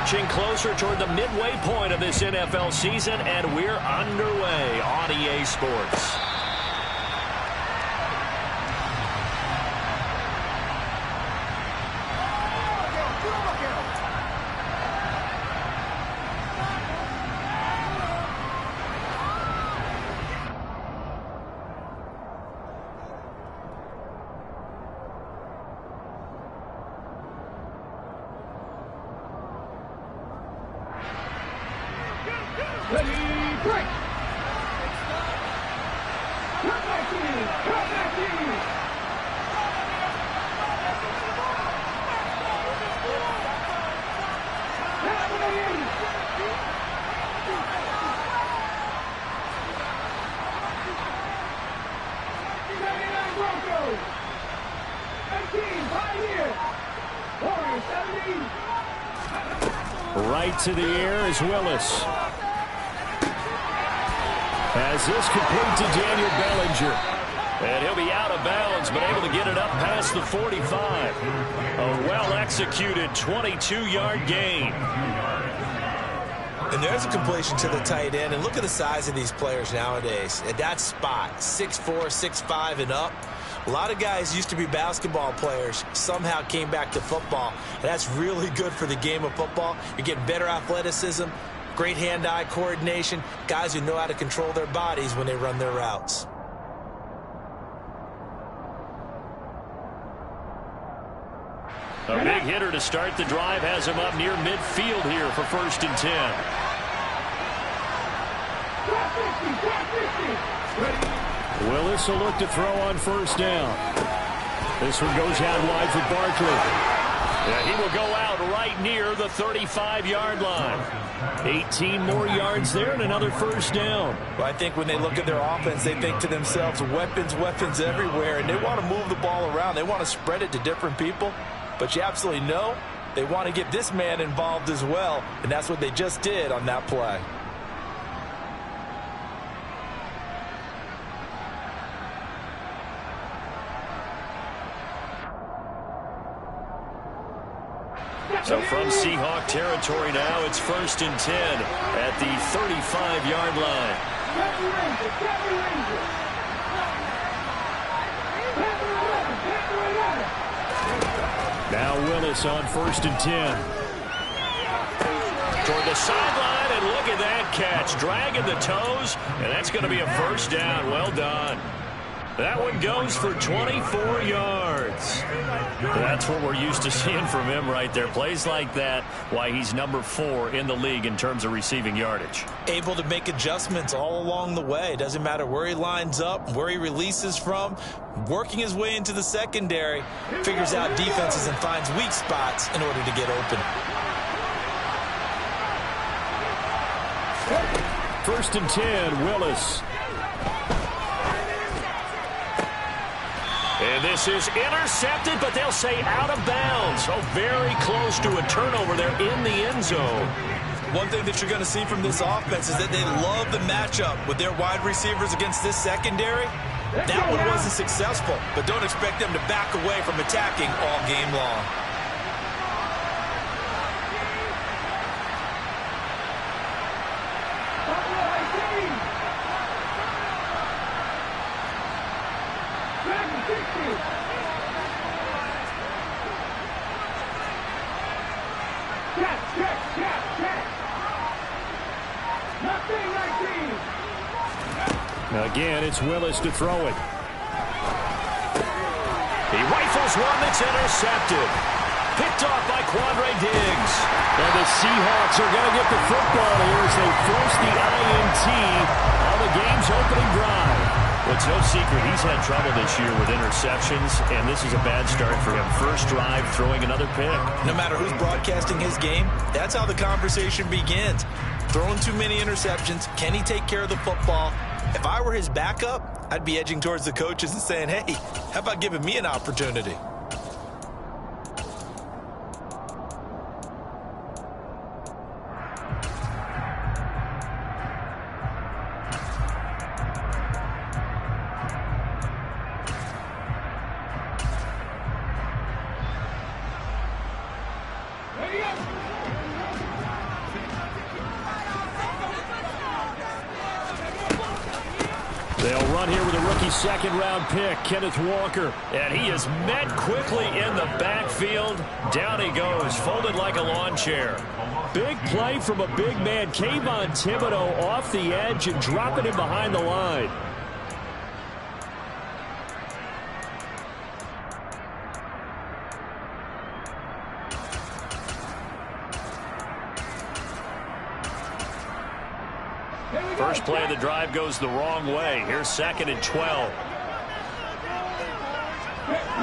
inching closer toward the midway point of this NFL season, and we're underway on EA Sports. Right to the air is Willis. As this complete to Daniel Bellinger. And he'll be out of bounds, but able to get it up past the 45. A well-executed 22-yard gain. And there's a completion to the tight end. And look at the size of these players nowadays. At that spot, 6'4", 6'5", and up. A lot of guys used to be basketball players, somehow came back to football. And that's really good for the game of football. You're getting better athleticism, great hand-eye coordination, guys who know how to control their bodies when they run their routes. A big hitter to start the drive has him up near midfield here for 1st and 10. Willis will look to throw on 1st down. This one goes out wide for Barkley. Yeah, he will go out right near the 35-yard line. 18 more yards there and another 1st down. Well, I think when they look at their offense, they think to themselves, weapons, weapons everywhere, and they want to move the ball around. They want to spread it to different people, but you absolutely know they want to get this man involved as well, and that's what they just did on that play. So from Seahawk territory now, it's 1st and 10 at the 35-yard line. Now Willis on 1st and 10. Toward the sideline, and look at that catch. Dragging the toes, and that's going to be a 1st down. Well done. That one goes for 24 yards. That's what we're used to seeing from him right there. Plays like that, why he's number 4 in the league in terms of receiving yardage. Able to make adjustments all along the way. Doesn't matter where he lines up, where he releases from. Working his way into the secondary. Figures out defenses and finds weak spots in order to get open. 1st and 10, Willis. And this is intercepted, but they'll say out of bounds. So very close to a turnover there in the end zone. One thing that you're going to see from this offense is that they love the matchup with their wide receivers against this secondary. That one wasn't successful, but don't expect them to back away from attacking all game long. Again, it's Willis to throw it. He rifles one that's intercepted. Picked off by Quandre Diggs. And the Seahawks are going to get the football here as they force the INT on the game's opening drive. Well, it's no secret he's had trouble this year with interceptions, and this is a bad start for him. First drive, throwing another pick. No matter who's broadcasting his game, that's how the conversation begins. Throwing too many interceptions. Can he take care of the football? If I were his backup, I'd be edging towards the coaches and saying, hey, how about giving me an opportunity? run here with a rookie second-round pick, Kenneth Walker. And he is met quickly in the backfield. Down he goes, folded like a lawn chair. Big play from a big man. Kayvon Thibodeau off the edge and dropping him behind the line. First play of the drive goes the wrong way. Here's 2nd and 12.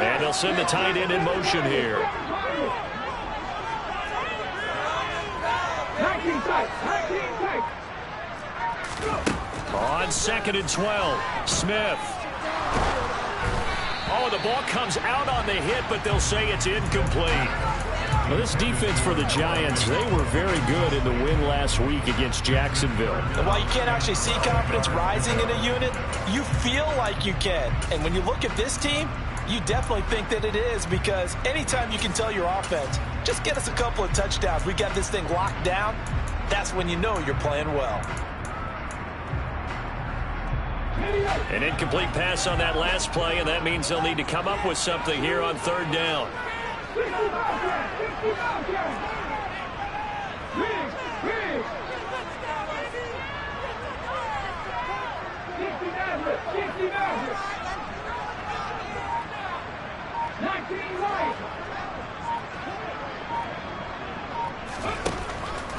And they'll send the tight end in motion here. On 2nd and 12, Smith. Oh, the ball comes out on the hit, but they'll say it's incomplete. Well, this defense for the Giants, they were very good in the win last week against Jacksonville. And while you can't actually see confidence rising in a unit, you feel like you can. And when you look at this team, you definitely think that it is, because anytime you can tell your offense, just get us a couple of touchdowns, we got this thing locked down, that's when you know you're playing well. An incomplete pass on that last play, and that means they'll need to come up with something here on 3rd down.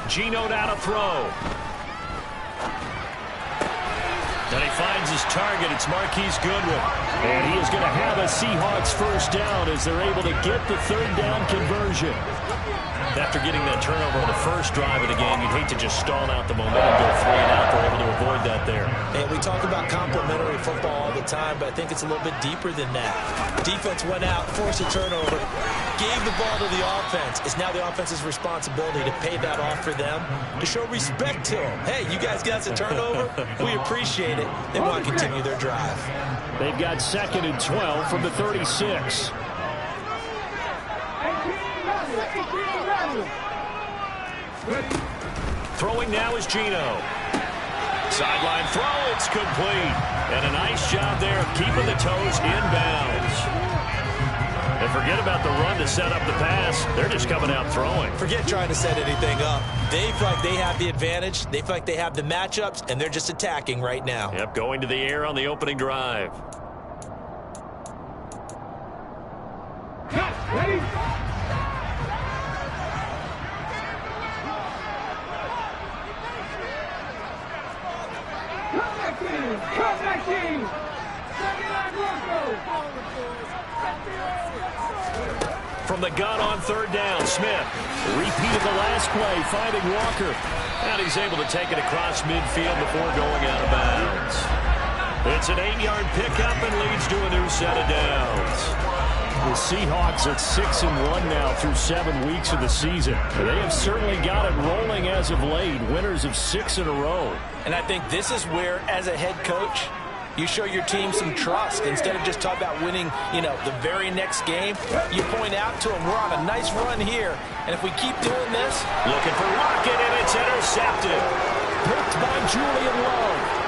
Geno now to throw. And he finds his target. It's Marquise Goodwin. And he is going to have a Seahawks first down as they're able to get the 3rd down conversion. After getting that turnover on the first drive of the game, you'd hate to just stall out the momentum, go 3 and out. They're able to avoid that there. And we talk about complementary football all the time, but I think it's a little bit deeper than that. Defense went out, forced a turnover, gave the ball to the offense. It's now the offense's responsibility to pay that off for them, to show respect to them. Hey, you guys got us a turnover. We appreciate it. They want to continue their drive. They've got 2nd and 12 from the 36. Throwing now is Geno. Sideline throw, it's complete. And a nice job there of keeping the toes inbounds. And forget about the run to set up the pass. They're just coming out throwing. Forget trying to set anything up. They feel like they have the advantage. They feel like they have the matchups, and they're just attacking right now. Yep, going to the air on the opening drive. Ready? Come back team! From the gun on 3rd down, Smith repeated the last play, finding Walker. And he's able to take it across midfield before going out of bounds. It's an 8-yard pickup and leads to a new set of downs. The Seahawks at 6-1 now through 7 weeks of the season. They have certainly got it rolling as of late, winners of 6 in a row. And I think this is where, as a head coach, you show your team some trust. Instead of just talking about winning, the very next game, you point out to them, we're on a nice run here. And if we keep doing this. Looking for Lockett, and it's intercepted. Picked by Julian Love.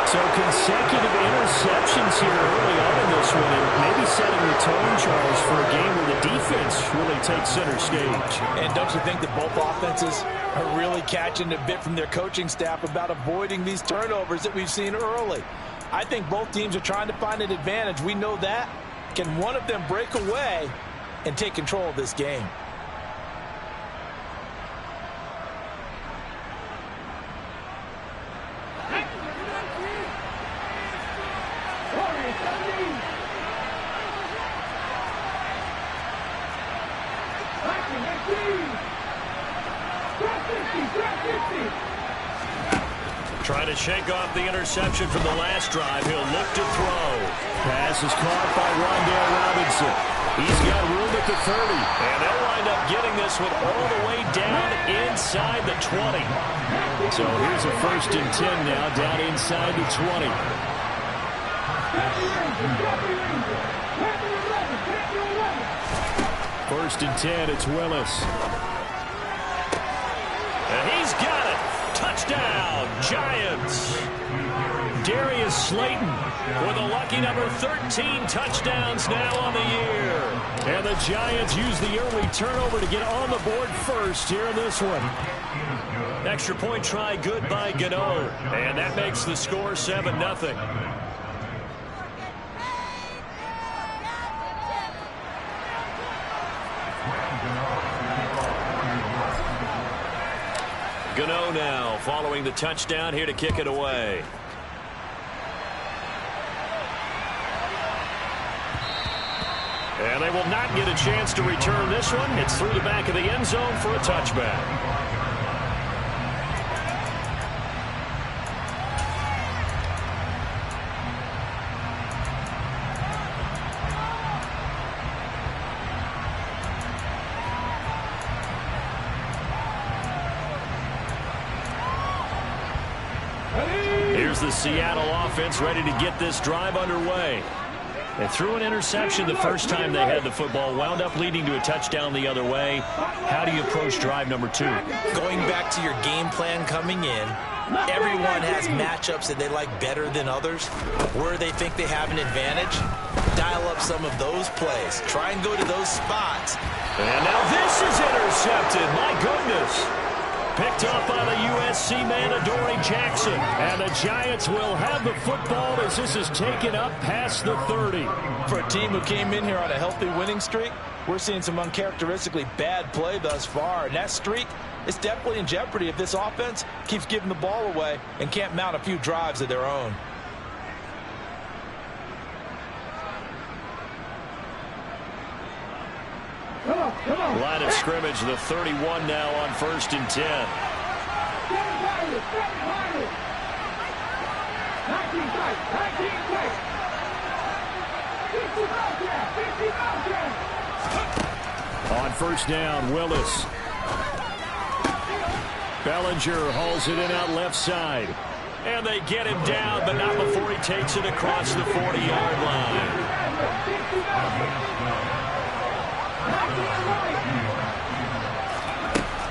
So consecutive interceptions here early on in this one, and maybe setting the tone, Charles, for a game where the defense really takes center stage. And don't you think that both offenses are really catching a bit from their coaching staff about avoiding these turnovers that we've seen early? I think both teams are trying to find an advantage. We know that. Can one of them break away and take control of this game? Trying to shake off the interception from the last drive. He'll look to throw. Pass is caught by Rondale Robinson. He's got room at the 30. And they'll wind up getting this one all the way down inside the 20. So here's a 1st and 10 now, down inside the 20. First and 10, it's Willis. And he's got it. Touchdown. Touchdown, Giants. Darius Slayton with a lucky number 13 touchdowns now on the year. And the Giants use the early turnover to get on the board first here in this one. Extra point try good by Gano. And that makes the score 7-0. Gano now following the touchdown here to kick it away. And they will not get a chance to return this one. It's through the back of the end zone for a touchback. Here's the Seattle offense ready to get this drive underway. They threw an interception the first time they had the football, wound up leading to a touchdown the other way. How do you approach drive number 2? Going back to your game plan coming in, everyone has matchups that they like better than others. Where they think they have an advantage, dial up some of those plays. Try and go to those spots. And now this is intercepted. My goodness. Picked up by the USC man, Adoree Jackson. And the Giants will have the football as this is taken up past the 30. For a team who came in here on a healthy winning streak, we're seeing some uncharacteristically bad play thus far. And that streak is definitely in jeopardy if this offense keeps giving the ball away and can't mount a few drives of their own. Line of scrimmage, the 31 now on 1st and 10. On 1st down, Willis. Bellinger hauls it in out left side. And they get him down, but not before he takes it across the 40-yard line.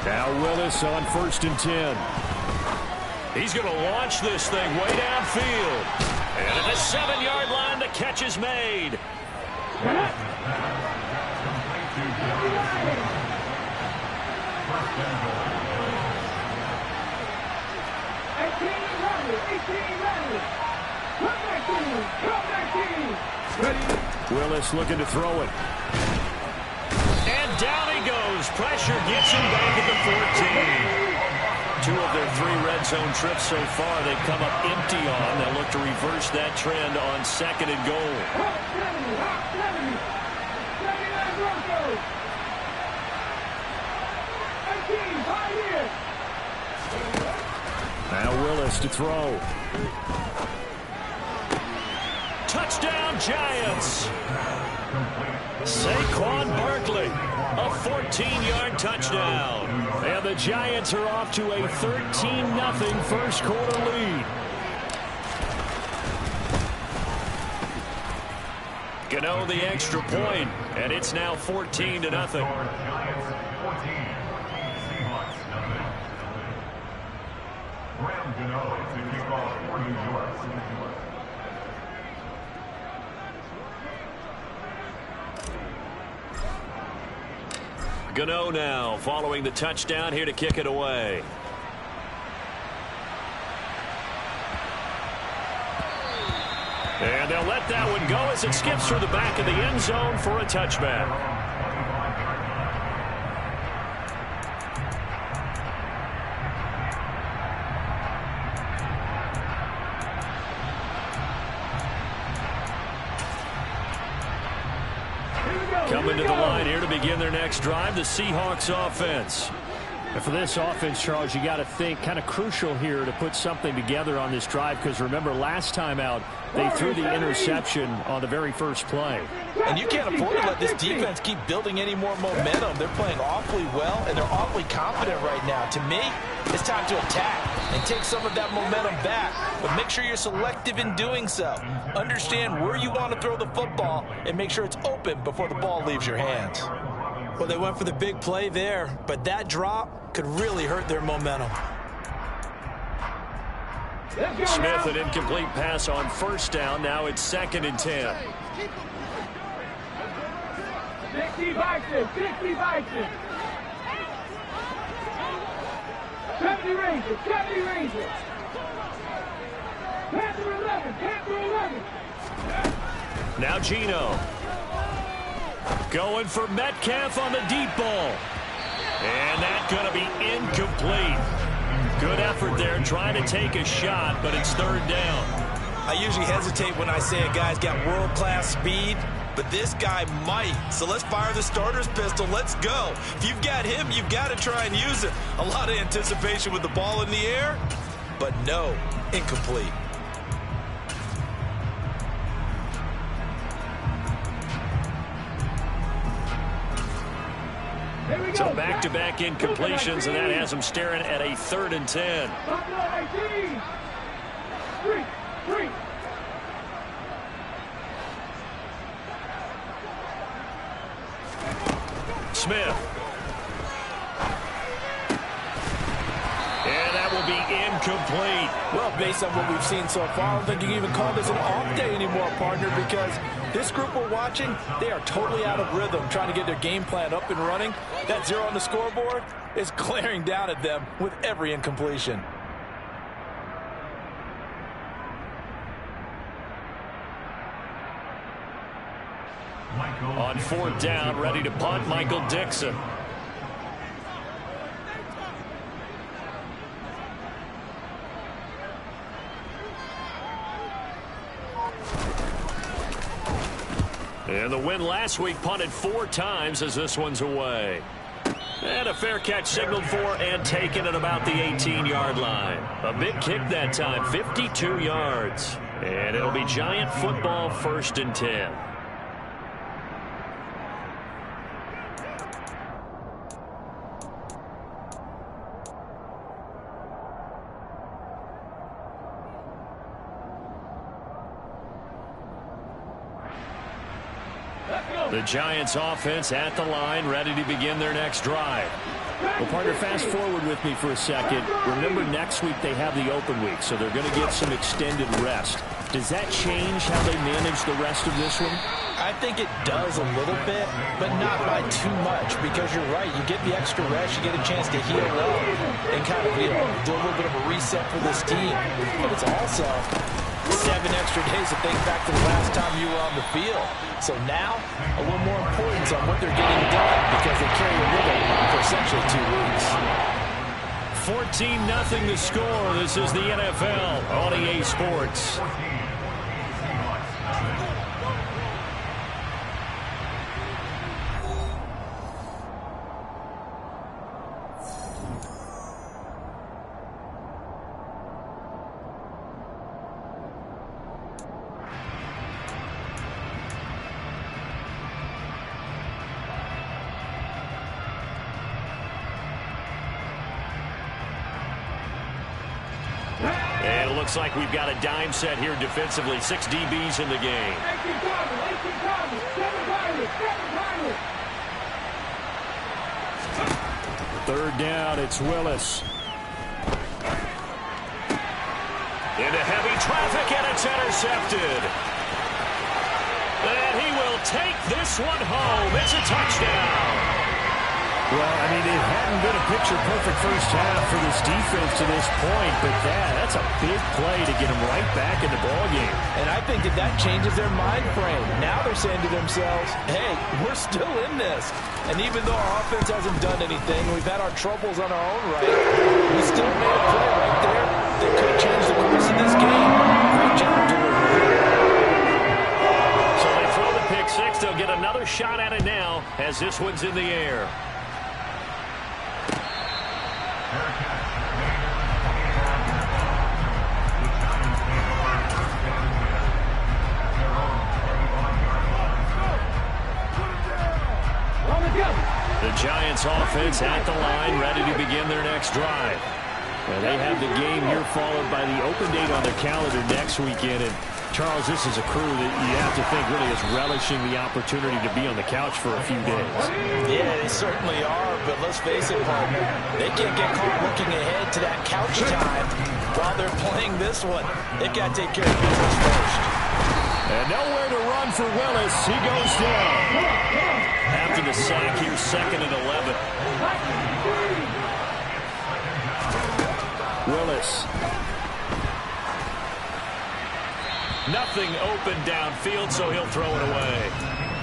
Now Willis on 1st and 10. He's going to launch this thing way downfield. And at the 7-yard line, the catch is made. Willis looking to throw it. And down he goes. Pressure gets him back at the 14. 2 of their 3 red zone trips so far they've come up empty on. They'll look to reverse that trend on 2nd and goal. Now Willis to throw. Touchdown, Giants. Saquon Barkley, a 14-yard touchdown. And the Giants are off to a 13-0 first quarter lead. Gano the extra point, and it's now 14-0. Gano now following the touchdown here to kick it away. And they'll let that one go as it skips through the back of the end zone for a touchback. Coming to the line here to begin their next drive, the Seahawks offense. And for this offense, Charles, you got to think kind of crucial here to put something together on this drive, because remember last time out they threw the interception on the very first play. And you can't afford to let this defense keep building any more momentum. They're playing awfully well, and they're awfully confident right now. To me, it's time to attack and take some of that momentum back. But make sure you're selective in doing so. Understand where you want to throw the football and make sure it's open before the ball leaves your hands. Well, they went for the big play there, but that drop could really hurt their momentum. Smith, an incomplete pass on first down. Now it's 2nd and 10. 60 Vikings, 60 Vikings. 70 Rangers, 70 Rangers. Panther 11, Panther 11. Now Gino. Going for Metcalf on the deep ball. And that's going to be incomplete. Good effort there, trying to take a shot, but it's 3rd down. I usually hesitate when I say a guy's got world-class speed, but this guy might. So let's fire the starter's pistol. Let's go. If you've got him, you've got to try and use it. A lot of anticipation with the ball in the air, but no, incomplete. So back-to-back incompletions, and that has him staring at a 3rd and 10. Smith. And that will be incomplete. Well, based on what we've seen so far, I don't think you can even call this an off day anymore, partner, because this group we're watching, they are totally out of rhythm, trying to get their game plan up and running. That 0 on the scoreboard is glaring down at them with every incompletion. On 4th down, ready to punt, Michael Dixon. And the win last week, punted 4 times as this one's away. And a fair catch signaled for and taken at about the 18-yard line. A big kick that time, 52 yards. And it'll be Giant football, 1st and 10. The Giants offense at the line, ready to begin their next drive. Well, partner, fast forward with me for a second. Remember, next week they have the open week, so they're going to get some extended rest. Does that change how they manage the rest of this one? I think it does a little bit, but not by too much, because you're right. You get the extra rest, you get a chance to heal up and kind of, do a little bit of a reset for this team. But it's also 7 extra days to think back to the last time you were on the field. So now, a little more importance on what they're getting done because they carry it with them for essentially 2 weeks. 14-0 the score. This is the NFL on EA Sports. And it looks like we've got a dime set here defensively. 6 DBs in the game. 3rd down, it's Willis. Into heavy traffic, and it's intercepted. And he will take this one home. It's a touchdown. Well, I mean, it hadn't been a picture-perfect first half for this defense to this point, but that's a big play to get them right back in the ballgame. And I think that changes their mind frame. Now they're saying to themselves, hey, we're still in this. And even though our offense hasn't done anything, we've had our troubles on our own right, we still made a play right there that could have changed the course of this game. Great job delivering. So they throw the pick 6. They'll get another shot at it now as this one's in the air. The Giants offense at the line, ready to begin their next drive. Well, they have the game here followed by the open date on their calendar next weekend. And, Charles, this is a crew that you have to think really is relishing the opportunity to be on the couch for a few days. Yeah, they certainly are, but let's face it, partner, they can't get caught looking ahead to that couch time While they're playing this one, they got to take care of business first. And nowhere to run for Willis. He goes down. After the sack, here's 2nd and 11. Willis. Nothing open downfield, so he'll throw it away.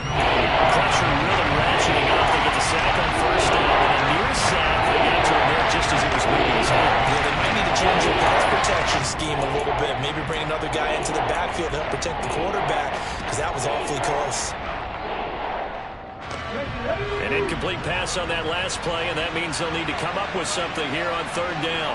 Pressure really ratcheting up. They get the sack on 1st down. And a near sack, they got to him there just as he was moving his head. Yeah, they might need to change their pass protection scheme a little bit. Maybe bring another guy into the backfield to help protect the quarterback, because that was awfully close. An incomplete pass on that last play, and that means they'll need to come up with something here on 3rd down.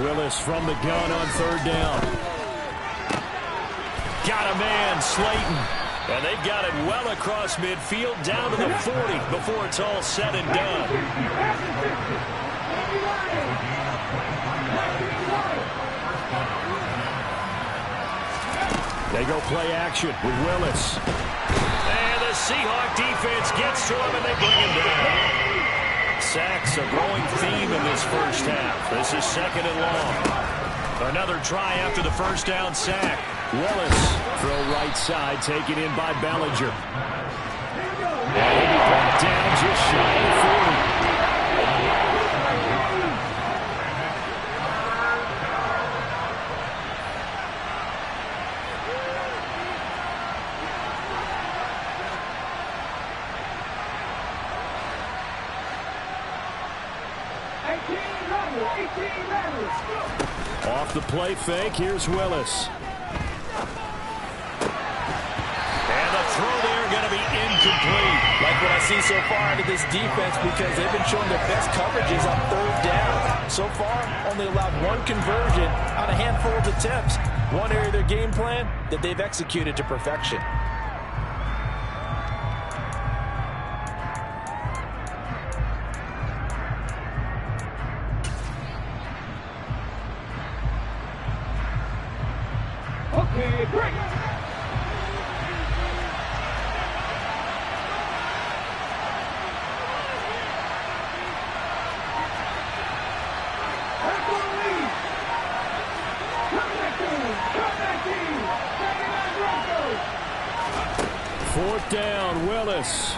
Willis from the gun on 3rd down. Got a man, Slayton. And they've got it well across midfield, down to the 40 before it's all said and done. They go play action with Willis. And the Seahawk defense gets to him, and they bring him down. Sacks a growing theme in this first half. This is 2nd and long. Another try after the 1st down sack. Willis, throw right side, taken in by Bellinger. And he'll be brought down just shy of 40. Off the play fake, here's Willis. And the throw there going to be incomplete. Like what I see so far out of this defense, because they've been showing their best coverages on 3rd down. So far, only allowed 1 conversion on a handful of attempts. One area of their game plan that they've executed to perfection. Okay, break. Fourth down, Willis.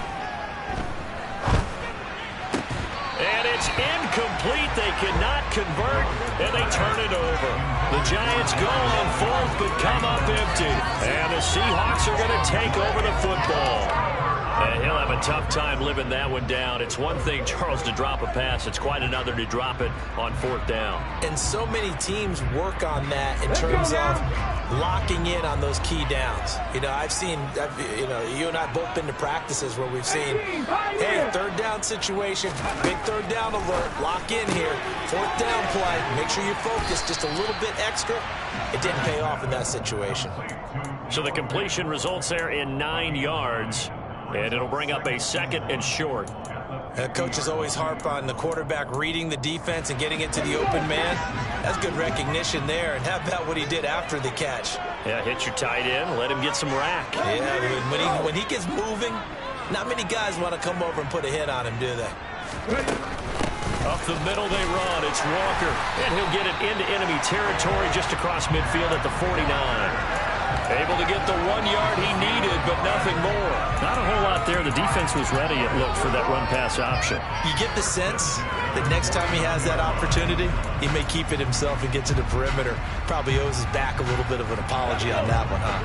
And it's incomplete. They cannot convert, and they turn it over. The Giants go on 4th, but come up empty. And the Seahawks are going to take over the football. And he'll have a tough time living that one down. It's one thing, Charles, to drop a pass. It's quite another to drop it on 4th down. And so many teams work on that in terms of locking in on those key downs. You know, you and I both been to practices where we've seen, hey, 3rd down situation, big 3rd down alert, lock in here, 4th down play, make sure you focus just a little bit extra. It didn't pay off in that situation. So the completion results there in 9 yards, and it'll bring up a 2nd and short. Coaches always harp on the quarterback reading the defense and getting it to the open man. That's good recognition there. And how about what he did after the catch? Yeah, hit your tight end, let him get some rack. Yeah, when he gets moving, not many guys want to come over and put a hit on him, do they? Up the middle they run. It's Walker, and he'll get it into enemy territory just across midfield at the 49. Able to get the 1 yard he needed, but nothing more. Not a whole lot there. The defense was ready, it looked, for that run-pass option. You get the sense that next time he has that opportunity, he may keep it himself and get to the perimeter. Probably owes his back a little bit of an apology on that one, huh?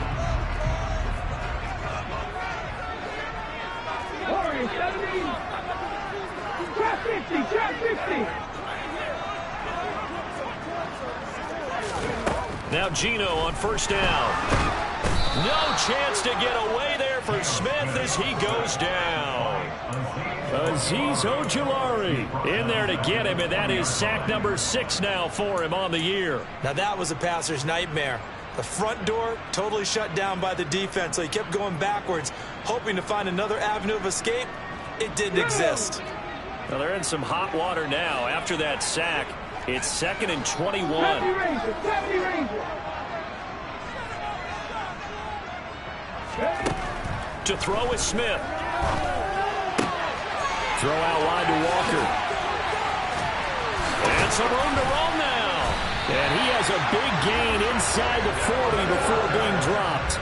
Warriors 70. Trap 50, trap 50. Now Gino on 1st down. No chance to get away there for Smith as he goes down. Azeez Ojulari in there to get him, and that is sack number 6 now for him on the year. Now that was a passer's nightmare. The front door totally shut down by the defense, so he kept going backwards, hoping to find another avenue of escape. It didn't exist. Well, they're in some hot water now after that sack. It's 2nd and 21. 70 Ranger. To to throw is Smith. Throw out wide to Walker. And some room to roll now. And he has a big gain inside the 40 before being dropped.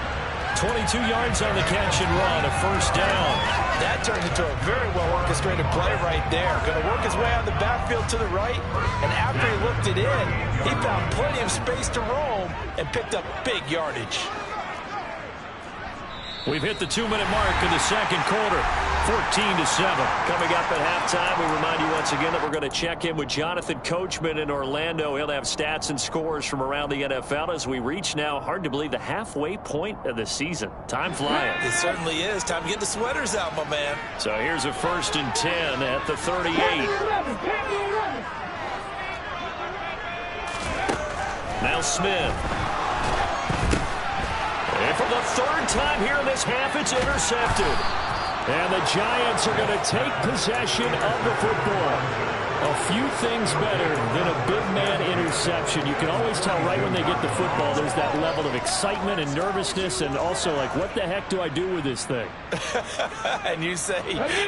22 yards on the catch and run, a first down. That turned into a very well-orchestrated play right there. Going to work his way out of the backfield to the right, and after he looked it in, he found plenty of space to roam and picked up big yardage. We've hit the 2-minute mark in the second quarter, 14-7. Coming up at halftime, we remind you once again that we're going to check in with Jonathan Coachman in Orlando. He'll have stats and scores from around the NFL as we reach now, hard to believe, the halfway point of the season. Time flying. It certainly is. Time to get the sweaters out, my man. So here's a 1st and 10 at the 38. Now Smith. And for the 3rd time here in this half, it's intercepted. And the Giants are going to take possession of the football. A few things better than a big man interception. You can always tell right when they get the football, there's that level of excitement and nervousness, and also like, what the heck do I do with this thing? And you say,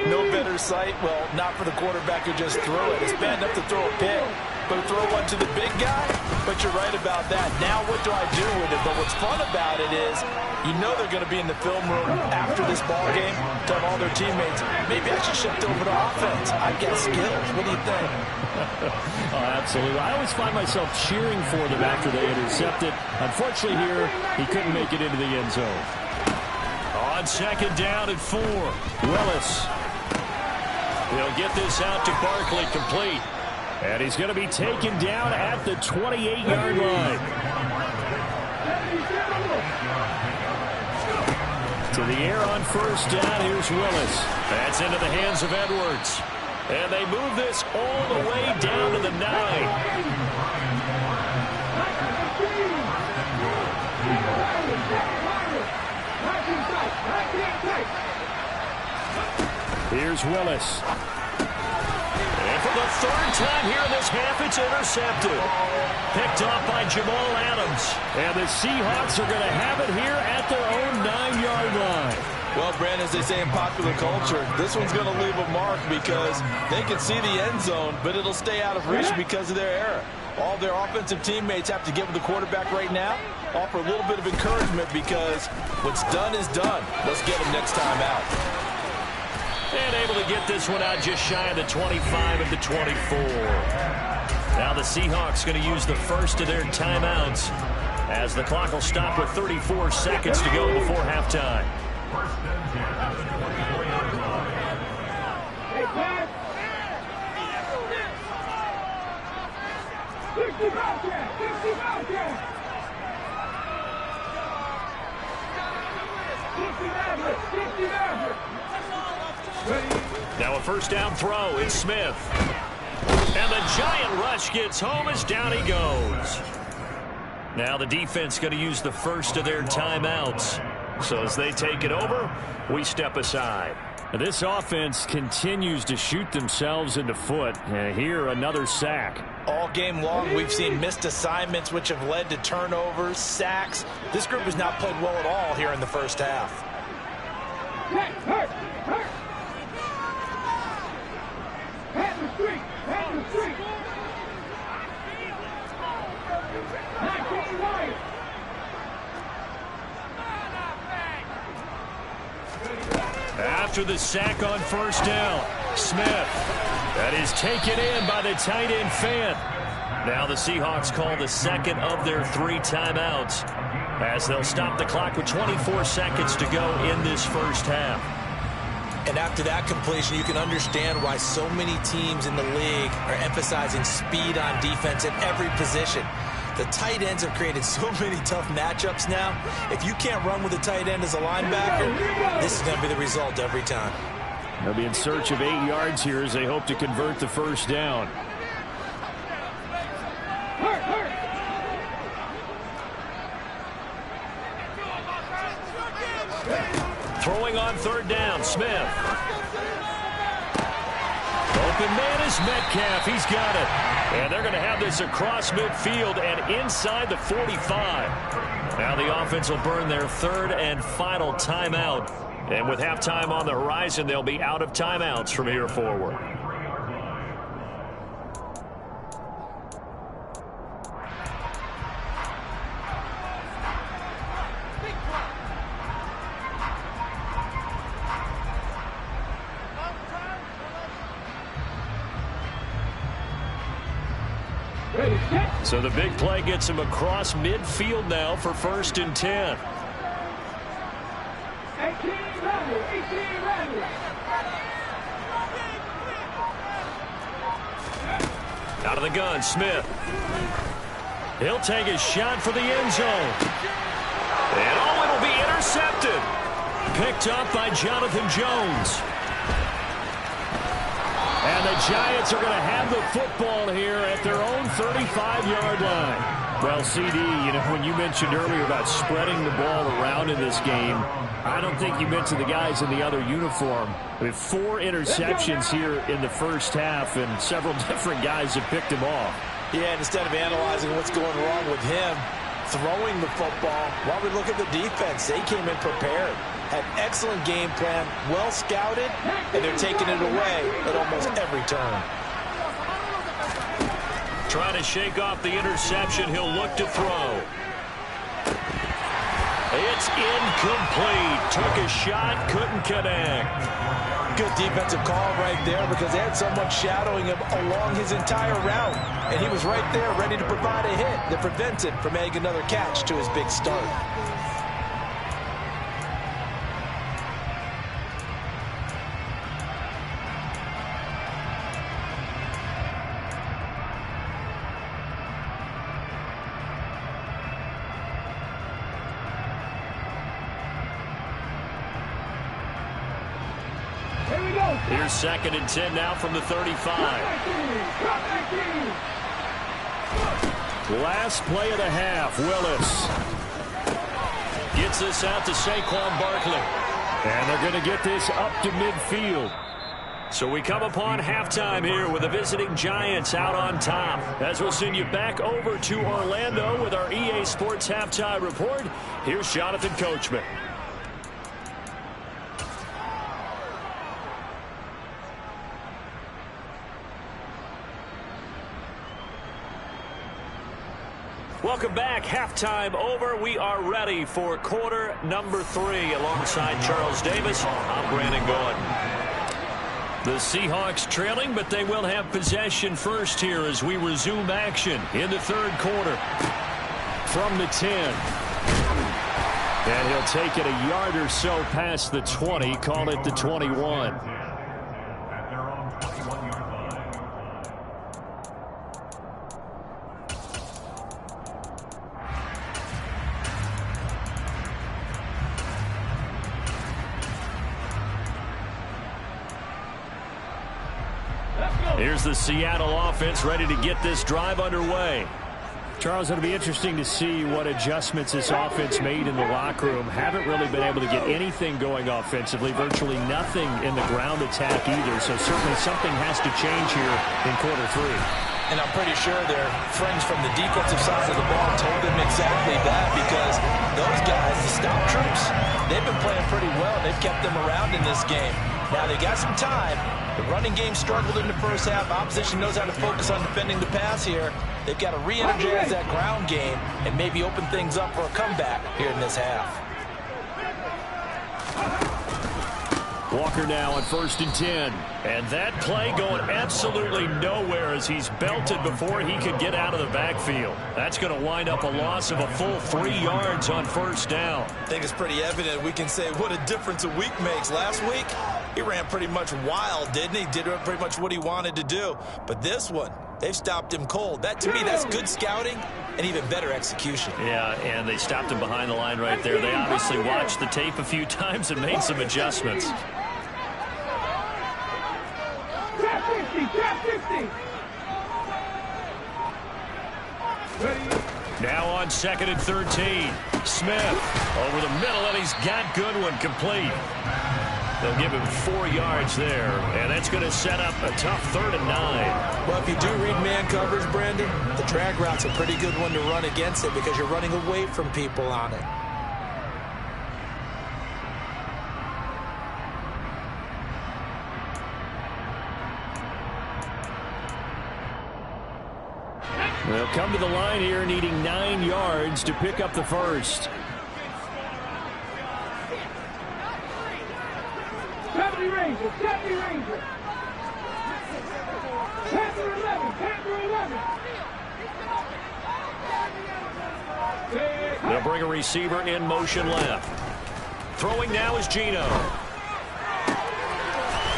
no better sight? Well, not for the quarterback who just threw it. It's bad enough to throw a pick, but to throw one to the big guy? But you're right about that. Now what do I do with it? But what's fun about it is, you know they're going to be in the film room after this ball game, tell all their teammates, maybe I should shift over to offense. I got skills. What do you think? Oh, absolutely. I always find myself cheering for them after they intercept it. Unfortunately here, he couldn't make it into the end zone. On 2nd down and 4. Willis. He'll get this out to Barkley, complete. And he's going to be taken down at the 28-yard line. To the air on 1st down, here's Willis. That's into the hands of Edwards. And they move this all the way down to the 9. Here's Willis. And for the 3rd time here in this half, it's intercepted. Picked off by Jamal Adams. And the Seahawks are going to have it here at their own 9-yard line. Well, Brandon, as they say in popular culture, this one's going to leave a mark because they can see the end zone, but it'll stay out of reach because of their error. All their offensive teammates have to get with the quarterback right now, offer a little bit of encouragement because what's done is done. Let's get them next time out. And able to get this one out just shy of the 25 of the 24. Now the Seahawks going to use the first of their timeouts as the clock will stop with 34 seconds to go before halftime. Now a 1st down throw. It's Smith. And the giant rush gets home as down he goes. Now the defense going to use the first of their timeouts. So as they take it over, we step aside. This offense continues to shoot themselves in the foot. And here, another sack. All game long, we've seen missed assignments, which have led to turnovers, sacks. This group has not played well at all here in the first half. After the sack on 1st down, Smith. That is taken in by the tight end Fant. Now the Seahawks call the 2nd of their 3 timeouts as they'll stop the clock with 24 seconds to go in this first half. And after that completion, you can understand why so many teams in the league are emphasizing speed on defense at every position. The tight ends have created so many tough matchups now. If you can't run with a tight end as a linebacker, this is going to be the result every time. They'll be in search of 8 yards here as they hope to convert the 1st down. Throwing on 3rd down, Smith. Open man is Metcalf. He's got it. And they're going to have this across midfield and inside the 45. Now the offense will burn their 3rd and final timeout And with halftime on the horizon, they'll be out of timeouts from here forward. So the big play gets him across midfield now for 1st and 10. 18 level. Out of the gun, Smith. He'll take his shot for the end zone. And oh, it'll be intercepted. Picked up by Jonathan Jones. And the Giants are going to have the football here at their own 35-yard line. Well, CD, you know, when you mentioned earlier about spreading the ball around in this game, I don't think you mentioned the guys in the other uniform. We have 4 interceptions here in the first half, and several different guys have picked him off. Yeah, and instead of analyzing what's going wrong with him, throwing the football, while we look at the defense, they came in prepared. Had excellent game plan, well scouted, and they're taking it away at almost every turn. Trying to shake off the interception. He'll look to throw. It's incomplete. Took a shot, couldn't connect. Good defensive call right there because they had someone shadowing him along his entire route. And he was right there ready to provide a hit that prevents him from adding another catch to his big start. Here's 2nd and 10 now from the 35. Last play of the half, Willis. Gets this out to Saquon Barkley. And they're going to get this up to midfield. So we come upon halftime here with the visiting Giants out on top. As we'll send you back over to Orlando with our EA Sports Halftime Report, here's Jonathan Coachman. Welcome back. Halftime over. We are ready for quarter number 3. Alongside Charles Davis, I'm Brandon Gordon. The Seahawks trailing, but they will have possession first here as we resume action in the 3rd quarter. From the 10. And he'll take it a yard or so past the 20, call it the 21. Here's the Seattle offense ready to get this drive underway. Charles, it'll be interesting to see what adjustments this offense made in the locker room. Haven't really been able to get anything going offensively, virtually nothing in the ground attack either. So certainly something has to change here in quarter 3. And I'm pretty sure their friends from the defensive side of the ball told them exactly that, because those guys, the stout troops, they've been playing pretty well. They've kept them around in this game. Now they got some time. The running game struggled in the first half. Opposition knows how to focus on defending the pass here. They've got to re-energize that ground game and maybe open things up for a comeback here in this half. Walker now on 1st and 10. And that play going absolutely nowhere as he's belted before he could get out of the backfield. That's going to wind up a loss of a full 3 yards on 1st down. I think it's pretty evident. We can say what a difference a week makes. Last week, he ran pretty much wild, didn't he? Did pretty much what he wanted to do. But this one, they've stopped him cold. That, to me, that's good scouting and even better execution. Yeah, and they stopped him behind the line right there. They obviously watched the tape a few times and made some adjustments. Trap 50. Now on 2nd and 13. Smith over the middle, and he's got Goodwin complete. They'll give him 4 yards there, and that's going to set up a tough 3rd and 9. Well, if you do read man coverage, Brandon, the drag route's a pretty good one to run against it because you're running away from people on it. They'll come to the line here needing 9 yards to pick up the first. 70 Rangers, 70 Rangers. Panther 11, Panther 11. They'll bring a receiver in motion left. Throwing now is Gino.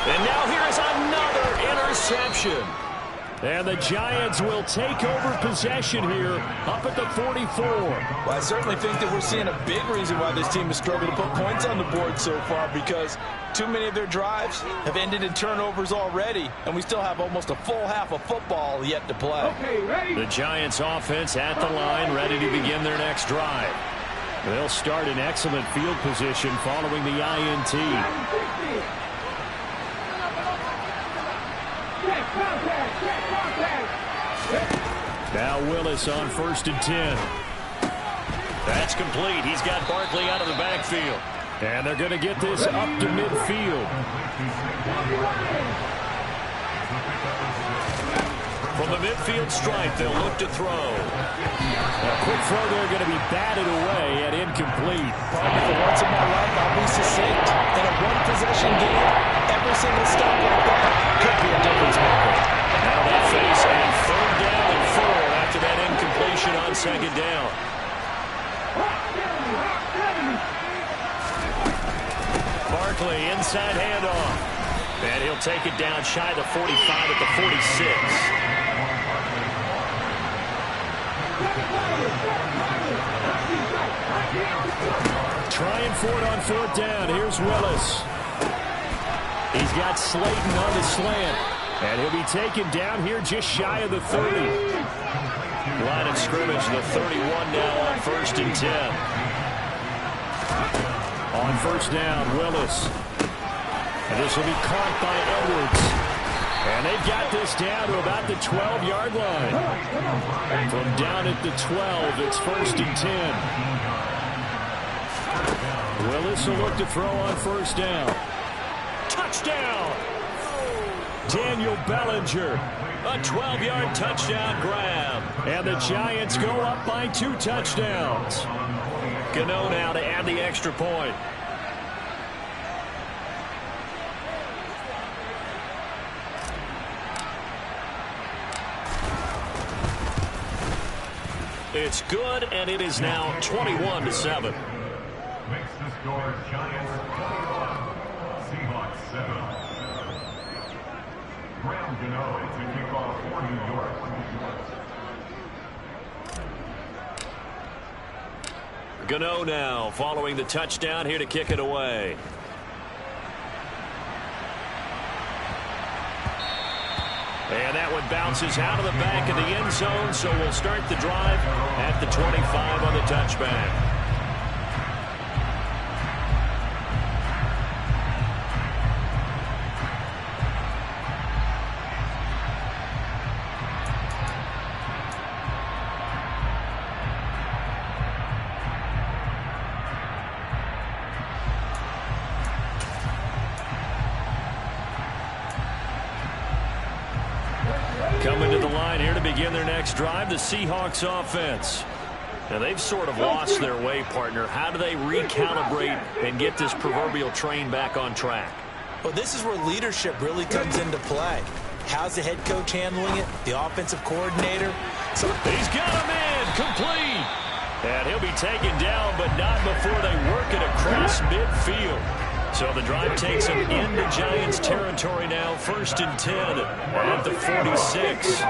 And now here is another interception. And the Giants will take over possession here up at the 44. Well, I certainly think that we're seeing a big reason why this team has struggled to put points on the board so far, because too many of their drives have ended in turnovers already, and we still have almost a full half of football yet to play. Okay, ready? The Giants offense at the line, ready to begin their next drive. They'll start in excellent field position following the INT. Check contact, check contact. Now Willis on 1st and 10. That's complete. He's got Barkley out of the backfield. And they're going to get this up to midfield. From the midfield stripe, they'll look to throw. A quick throw there going to be batted away and incomplete. For once in my life, I'll be succinct. In a one-possession game, every single stop like that could be a difference maker. Now they face a 3rd down and 4 after that incompletion on 2nd down. Barkley inside handoff. And he'll take it down shy of the 45 at the 46. Trying for it on 4th down. Here's Willis. He's got Slayton on the slant. And he'll be taken down here just shy of the 30. Line of scrimmage, the 31 now on 1st and 10. On 1st down, Willis. And this will be caught by Edwards. And they've got this down to about the 12-yard line. From down at the 12, it's 1st and 10. Willis will look to throw on 1st down. Touchdown! Daniel Bellinger. A 12-yard touchdown grab. And the Giants go up by 2 touchdowns. Gano now to add the extra point. It's good, and it is now 21-7. Makes the score Giants 21, Seahawks 7. Graham Gano to kick off for New York. Gano now following the touchdown here to kick it away. And that one bounces out of the back of the end zone, so we'll start the drive at the 25 on the touchback. Coming to the line here to begin their next drive, the Seahawks offense. Now, they've sort of lost their way, partner. How do they recalibrate and get this proverbial train back on track? Well, this is where leadership really comes into play. How's the head coach handling it? The offensive coordinator? He's got him in, complete. And he'll be taken down, but not before they work it across midfield. So the drive takes him into Giants territory now, 1st and 10 at the 46.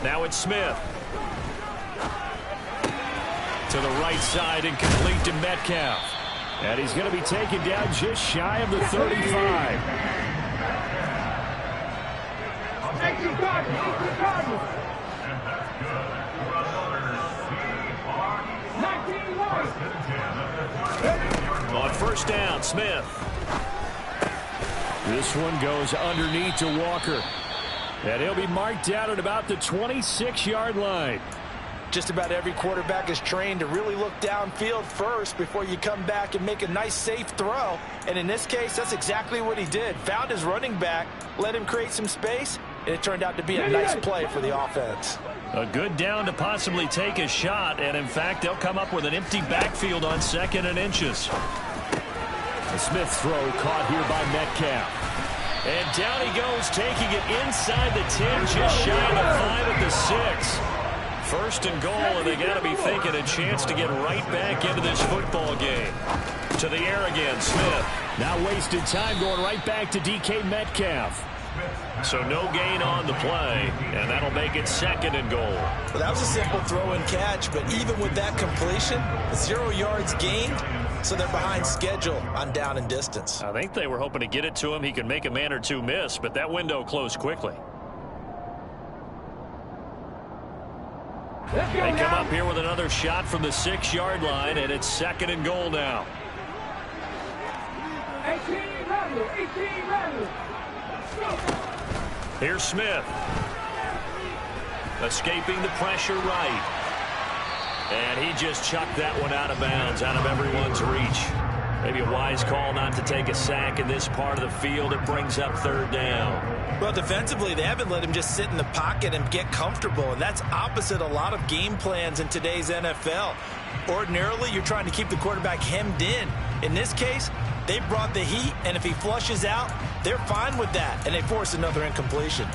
Now it's Smith. To the right side and complete to Metcalf. And he's going to be taken down just shy of the 35. 18 Cardinals, 18 Cardinals. 19 yards. On 1st down, Smith. This one goes underneath to Walker. And he'll be marked down at about the 26-yard line. Just about every quarterback is trained to really look downfield first before you come back and make a nice, safe throw. And in this case, that's exactly what he did. Found his running back, let him create some space, and it turned out to be a nice play for the offense. A good down to possibly take a shot, and in fact, they'll come up with an empty backfield on 2nd and inches. The Smith throw caught here by Metcalf. And down he goes, taking it inside the 10, just shy of the 5 at the 6. 1st and goal, and they got to be thinking a chance to get right back into this football game. To the air again, Smith. Now wasted time going right back to DK Metcalf. So no gain on the play, and that'll make it 2nd and goal. Well, that was a simple throw and catch, but even with that completion, 0 yards gained, so they're behind schedule on down and distance. I think they were hoping to get it to him. He could make a man or two miss, but that window closed quickly. They come up here with another shot from the 6-yard line, and it's 2nd and goal now. 18 rattle. Here's Smith. Escaping the pressure right. And he just chucked that one out of bounds, out of everyone's reach. Maybe a wise call not to take a sack in this part of the field. It brings up 3rd down. Well, defensively, they haven't let him just sit in the pocket and get comfortable, and that's opposite a lot of game plans in today's NFL. Ordinarily, you're trying to keep the quarterback hemmed in. In this case, they brought the heat, and if he flushes out, they're fine with that, and they force another incompletion.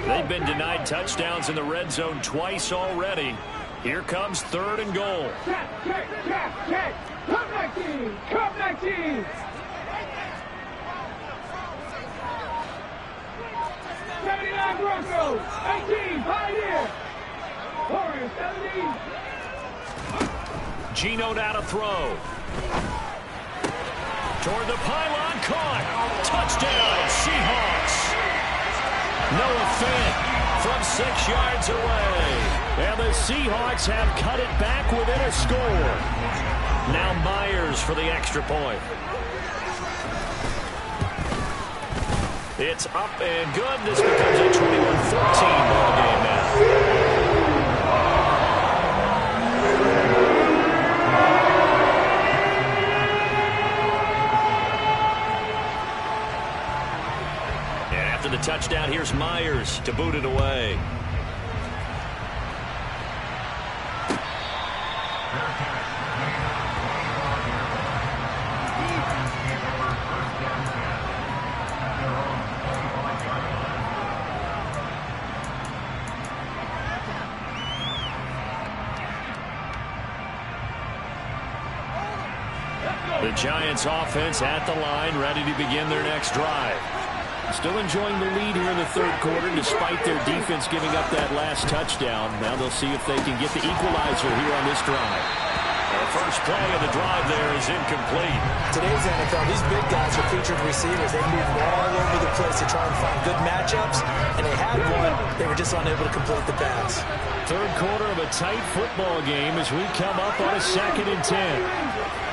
They've been denied touchdowns in the red zone twice already. Here comes 3rd and goal. Check. Come 19. 79 Broncos. 18, Pioneer. Warriors, 17. Gino now to throw. Toward the pylon, caught. Touchdown, Seahawks. Noah Fant from 6 yards away. And the Seahawks have cut it back within a score. Now Myers for the extra point. It's up and good. This becomes a 21-14 ball game now. The touchdown, here's Myers to boot it away. The Giants offense at the line, ready to begin their next drive. Still enjoying the lead here in the 3rd quarter despite their defense giving up that last touchdown. Now they'll see if they can get the equalizer here on this drive. The first play of the drive there is incomplete. Today's NFL, these big guys are featured receivers. They move all over the place to try and find good matchups, and they had one. They were just unable to complete the pass. 3rd quarter of a tight football game as we come up on a 2nd and 10.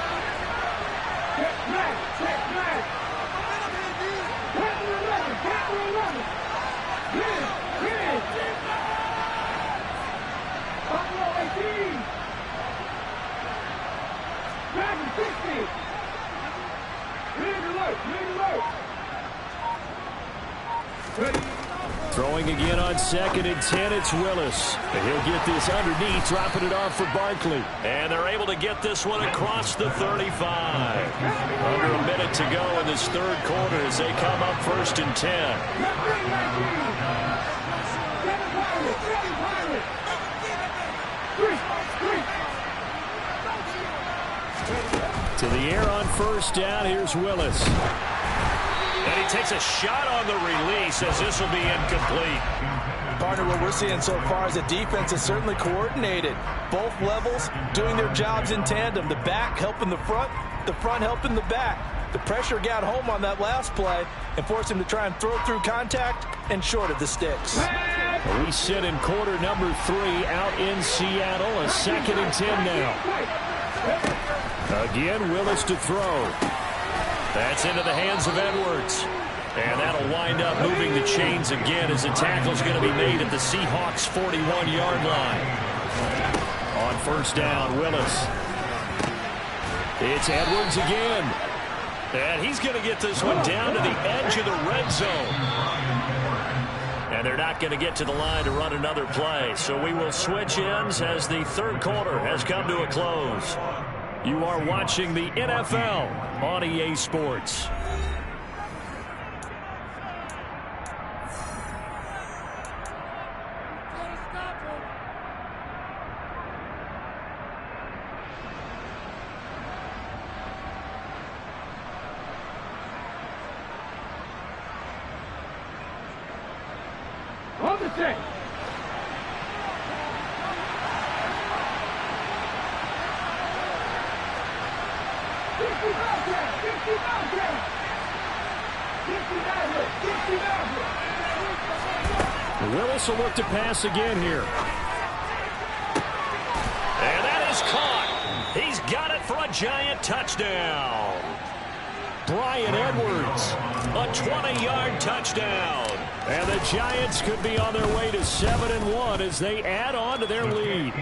Throwing again on 2nd and 10, it's Willis. And he'll get this underneath, dropping it off for Barkley. And they're able to get this one across the 35. Under a minute to go in this 3rd quarter as they come up 1st and 10. To the air on 1st down, here's Willis. And he takes a shot on the release as this will be incomplete. Partner, what we're seeing so far is the defense is certainly coordinated. Both levels doing their jobs in tandem. The back helping the front helping the back. The pressure got home on that last play and forced him to try and throw through contact and short of the sticks. We sit in quarter number 3 out in Seattle. A 2nd and 10 now. Again, Willis to throw. That's into the hands of Edwards. And that'll wind up moving the chains again as the tackle's going to be made at the Seahawks' 41-yard line. On 1st down, Willis. It's Edwards again. And he's going to get this one down to the edge of the red zone. And they're not going to get to the line to run another play. So we will switch ends as the third quarter has come to a close. You are watching the NFL on EA Sports. On the check. Willis will look to pass again here. And that is caught. He's got it for a giant touchdown. Brian Edwards. A 20-yard touchdown. And the Giants could be on their way to 7-1 as they add on to their lead.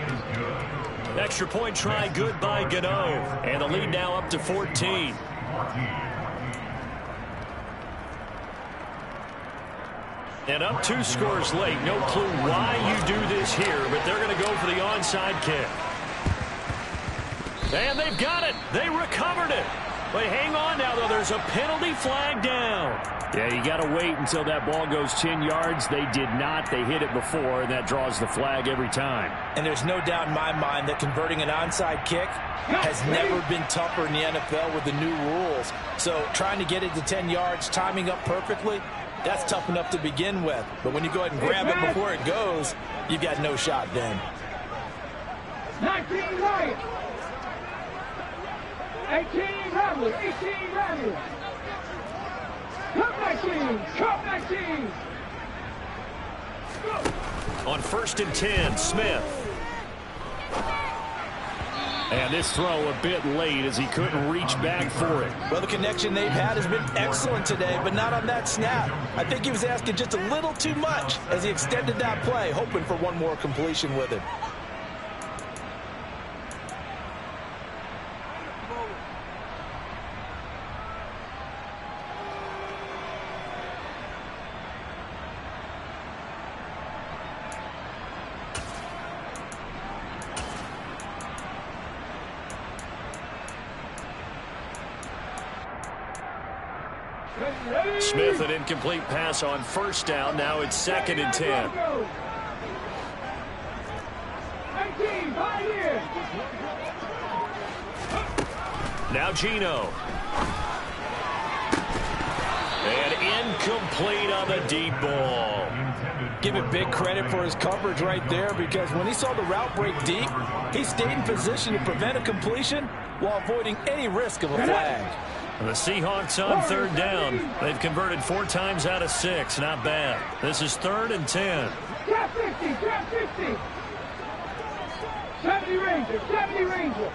Extra point try good by Gano. And the lead now up to 14. And up 2 scores late. No clue why you do this here, but they're going to go for the onside kick. And they've got it. They recovered it. But hang on now, though. There's a penalty flag down. Yeah, you got to wait until that ball goes 10 yards. They did not. They hit it before, and that draws the flag every time. And there's no doubt in my mind that converting an onside kick has never been tougher in the NFL with the new rules. So trying to get it to 10 yards, timing up perfectly, that's tough enough to begin with. But when you go ahead and grab it before it goes, you've got no shot then. 19 Lions. 18 Rebels. 18 Rebels. Come 19. Come 19. On 1st and 10, Smith. And this throw a bit late as he couldn't reach back for it. Well, the connection they've had has been excellent today, but not on that snap. I think he was asking just a little too much as he extended that play, hoping for one more completion with it. Smith, an incomplete pass on 1st down. Now it's 2nd and 10. 19, Pioneer. Now Gino. And incomplete on the deep ball. Give it big credit for his coverage right there, because when he saw the route break deep, he stayed in position to prevent a completion while avoiding any risk of a flag. And the Seahawks on 3rd down. They've converted 4 times out of 6. Not bad. This is 3rd and 10. Cap 50, cap 50. 70 Ranger, 70 Ranger.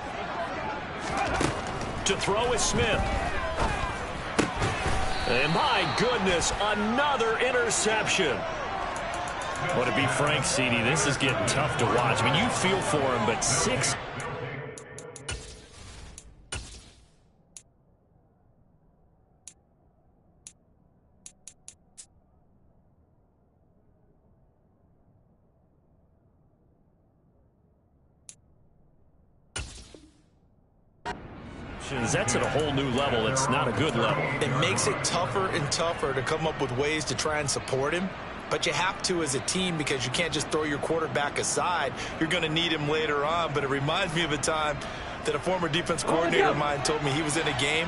To throw is Smith. And my goodness, another interception. Would it be Frank Seedy? This is getting tough to watch. I mean, you feel for him, but 6. That's at a whole new level. It's not a good level. It makes it tougher and tougher to come up with ways to try and support him. But you have to as a team, because you can't just throw your quarterback aside. You're going to need him later on. But it reminds me of a time that a former defense coordinator of mine told me he was in a game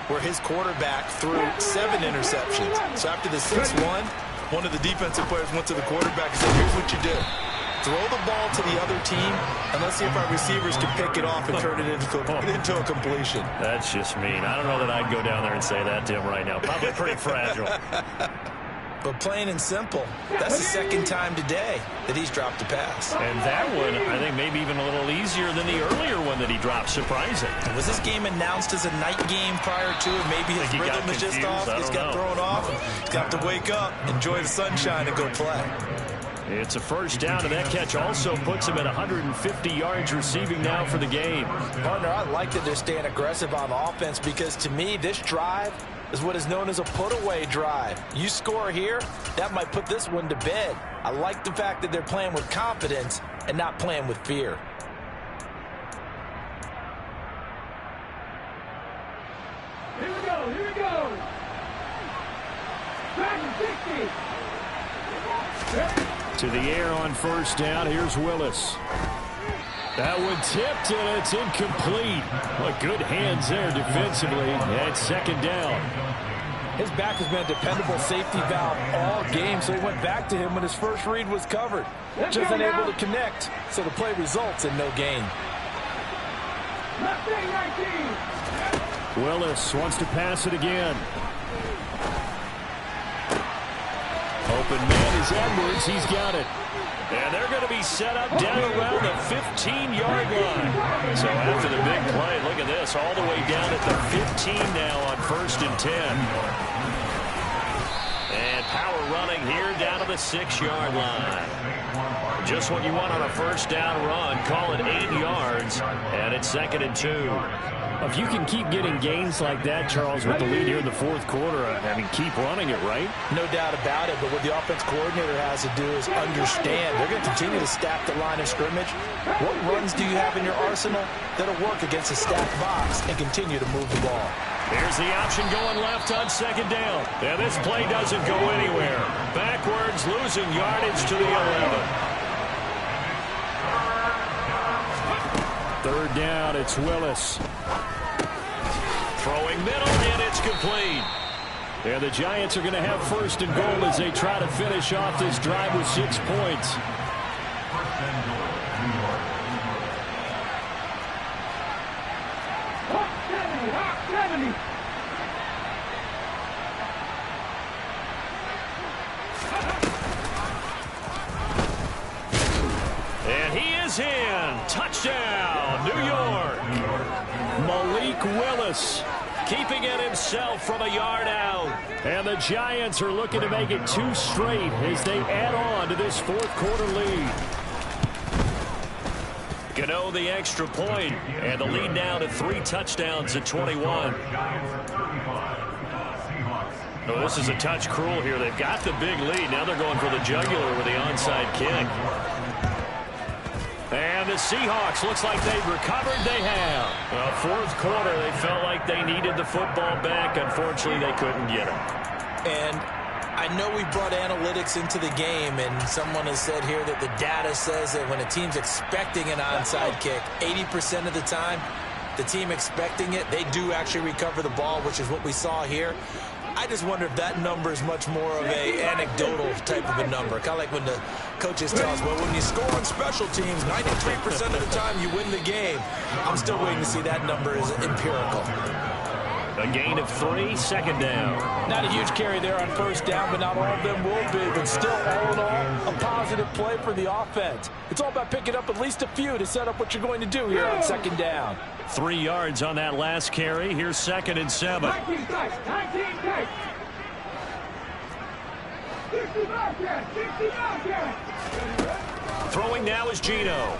where his quarterback threw 7 interceptions. So after the 6-1, one of the defensive players went to the quarterback and said, here's what you do. Throw the ball to the other team, and let's see if our receivers can pick it off and turn it into a completion. That's just mean. I don't know that I'd go down there and say that to him right now. Probably pretty fragile. But plain and simple, that's the 2nd time today that he's dropped a pass. And that one, I think, maybe even a little easier than the earlier one that he dropped. Surprising. Was this game announced as a night game prior to it? Maybe his rhythm is just off. He's got thrown off. He's got to wake up, enjoy the sunshine, and go play. It's a first down, and that catch also puts him at 150 yards receiving now for the game. Partner, I like that they're staying aggressive on offense because, to me, this drive is what is known as a put-away drive. You score here, that might put this one to bed. I like the fact that they're playing with confidence and not playing with fear. Here we go, here we go. Back to 60. To the air on first down. Here's Willis. That one tipped, and it's incomplete. Well, good hands there defensively. And second down. His back has been a dependable safety valve all game, so he went back to him when his first read was covered. Just unable to connect, so the play results in no gain. Left wing 19. Willis wants to pass it again. Open man is Edwards. He's got it. And they're going to be set up down around the 15-yard line. So after the big play, look at this, all the way down at the 15 now on 1st and 10. And power running here down to the 6-yard line. Just what you want on a first down run. Call it 8 yards, and it's 2nd and 2. If you can keep getting gains like that, Charles, with the lead here in the fourth quarter, I mean, keep running it, right? No doubt about it, but what the offense coordinator has to do is understand they're going to continue to stack the line of scrimmage. What runs do you have in your arsenal that'll work against a stacked box and continue to move the ball? Here's the option going left on 2nd down. And this play doesn't go anywhere. Backwards, losing yardage to the 11. 3rd down, it's Willis. Throwing middle, and it's complete. And the Giants are going to have 1st and goal as they try to finish off this drive with 6 points. Hawk 70. And he is in. Touchdown, New York. Malik Willis keeping it himself from a yard out. And the Giants are looking to make it 2 straight as they add on to this fourth quarter lead. Gano the extra point, and the lead now to 3 touchdowns at 21. Oh, this is a touch cruel here. They've got the big lead. Now they're going for the jugular with the onside kick. And the Seahawks, looks like they've recovered. They have. Well, fourth quarter, they felt like they needed the football back. Unfortunately, they couldn't get it. And I know we brought analytics into the game, and someone has said here that the data says that when a team's expecting an onside kick, 80% of the time, the team expecting it, they do actually recover the ball, which is what we saw here. I just wonder if that number is much more of a anecdotal type of a number. Kind of like when the coaches tell us, well, when you score on special teams, 93% of the time you win the game. I'm still waiting to see that number is empirical. A gain of 3, 2nd down. Not a huge carry there on first down, but not all of them will be. But still, all in all, a positive play for the offense. It's all about picking up at least a few to set up what you're going to do here on 2nd down. 3 yards on that last carry. Here's 2nd and 7. 19 tight, 19 tight. 60 Bobcat, 60 Bobcat. Throwing now is Gino.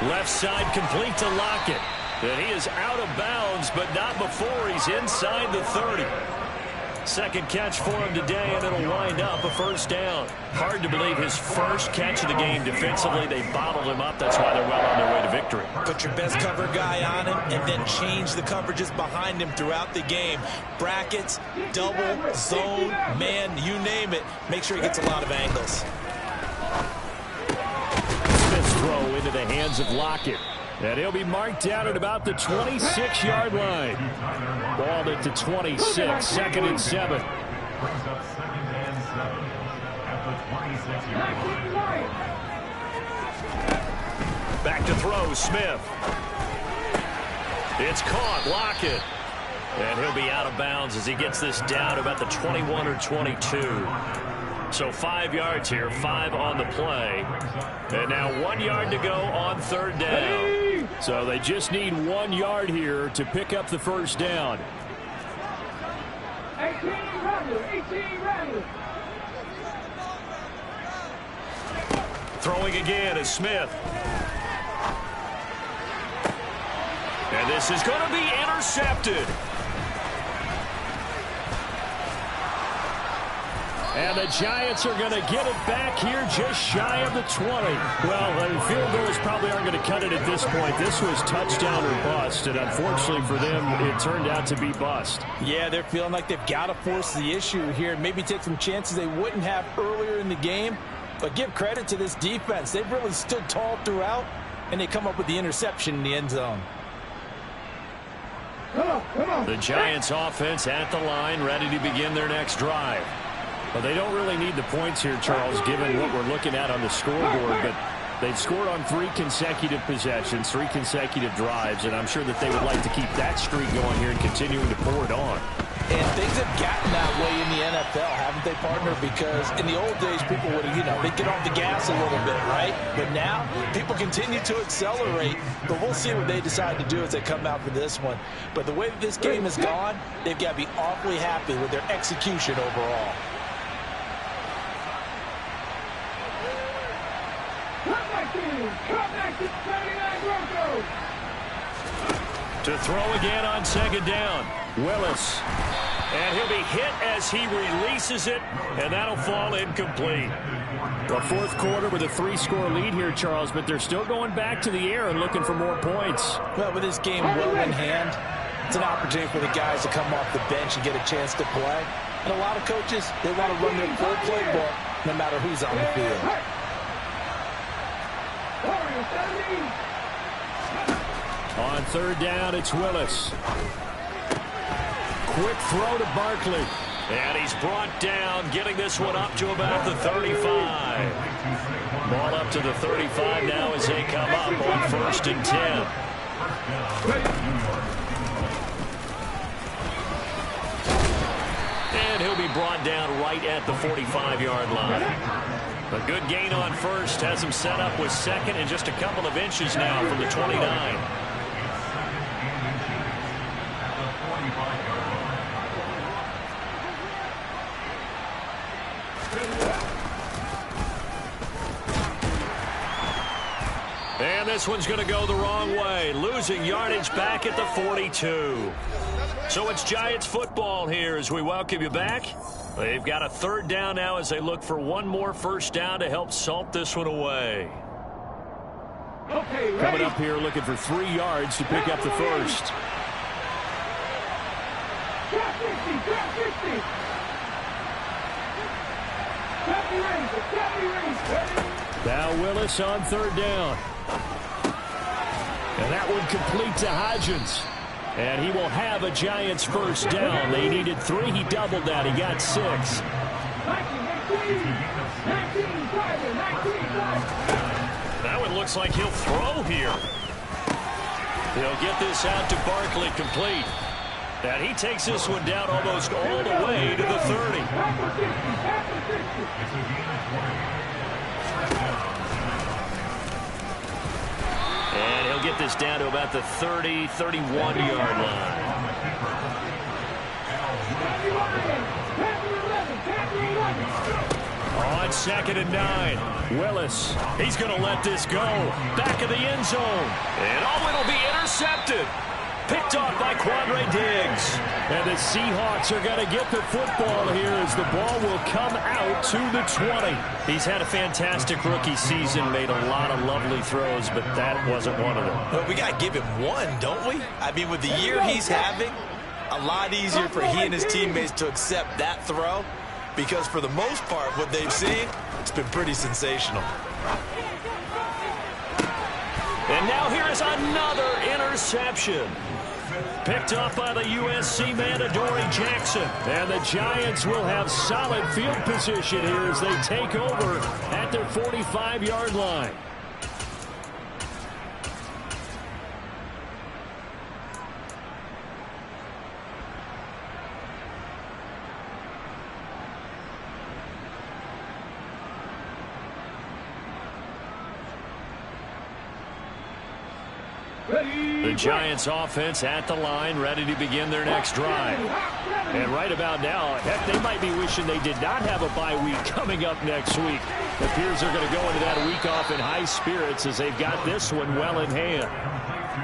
Left side complete to Lockett. And he is out of bounds, but not before he's inside the 30. Second catch for him today, and it'll wind up a first down. Hard to believe his first catch of the game defensively. They bottled him up. That's why they're well on their way to victory. Put your best cover guy on him and then change the coverages behind him throughout the game. Brackets, double, zone, man, you name it. Make sure he gets a lot of angles. Smith's throw into the hands of Lockett. And he'll be marked down at about the 26-yard line. Ball at the 26, 2nd and 7. Brings up 2nd and 7 at the 26-yard line. Back to throw, Smith. It's caught, Lockett. And he'll be out of bounds as he gets this down to about the 21 or 22. So 5 yards here, 5 on the play. And now 1 yard to go on 3rd down. So they just need 1 yard here to pick up the first down. 18 Rattler, 18 Rattler. Throwing again is Smith. And this is going to be intercepted. And the Giants are going to get it back here just shy of the 20. Well, field goals probably aren't going to cut it at this point. This was touchdown or bust, and unfortunately for them, it turned out to be bust. Yeah, they're feeling like they've got to force the issue here and maybe take some chances they wouldn't have earlier in the game. But give credit to this defense. They've really stood tall throughout, and they come up with the interception in the end zone. The Giants offense at the line, ready to begin their next drive. Well, they don't really need the points here, Charles, given what we're looking at on the scoreboard, but they've scored on 3 consecutive possessions, 3 consecutive drives, and I'm sure that they would like to keep that streak going here and continuing to pour it on. And things have gotten that way in the NFL, haven't they, partner? Because in the old days, people would have, they'd get off the gas a little bit, right? But now, people continue to accelerate, but we'll see what they decide to do as they come out for this one. But the way that this game has gone, they've got to be awfully happy with their execution overall. To throw again on second down. Willis. And he'll be hit as he releases it, and that'll fall incomplete. The fourth quarter with a 3-score lead here, Charles, but they're still going back to the air and looking for more points. Well, with this game well in hand, it's an opportunity for the guys to come off the bench and get a chance to play. And a lot of coaches, they want to run their full playbook no matter who's on the field. On third down, it's Willis. Quick throw to Barkley. And he's brought down, getting this one up to about the 35. Ball up to the 35 now as they come up on 1st and 10. And he'll be brought down right at the 45-yard line. A good gain on first, has him set up with second and just a couple of inches now from the 29. And this one's going to go the wrong way, losing yardage back at the 42. So it's Giants football here as we welcome you back. They've got a 3rd down now as they look for one more first down to help salt this one away. Okay, Coming up here looking for 3 yards to pick up the first. Drop 50, drop 50. Drop the range, drop the range. Now Willis on 3rd down. And that one complete to Hodgins. And he will have a Giants first down. They needed 3. He doubled that. He got 6. 19, 19, That one looks like he'll throw here. He'll get this out to Barkley complete. And he takes this one down almost all the way to the 30. And he'll get this down to about the 30, 31-yard line. On 2nd and 9, Willis. He's going to let this go. Back of the end zone. And it'll be intercepted. Picked off by Quandre Diggs. And the Seahawks are going to get the football here as the ball will come out to the 20. He's had a fantastic rookie season, made a lot of lovely throws, but that wasn't one of them. But we got to give him one, don't we? I mean, with the year he's having, a lot easier for he and his teammates to accept that throw because for the most part, what they've seen, it's been pretty sensational. And now here is another interception. Picked off by the USC man, Adoree Jackson. And the Giants will have solid field position here as they take over at their 45-yard line. The Giants offense at the line, ready to begin their next drive. And right about now, heck, they might be wishing they did not have a bye week coming up next week. It appears they're going to go into that week off in high spirits as they've got this one well in hand.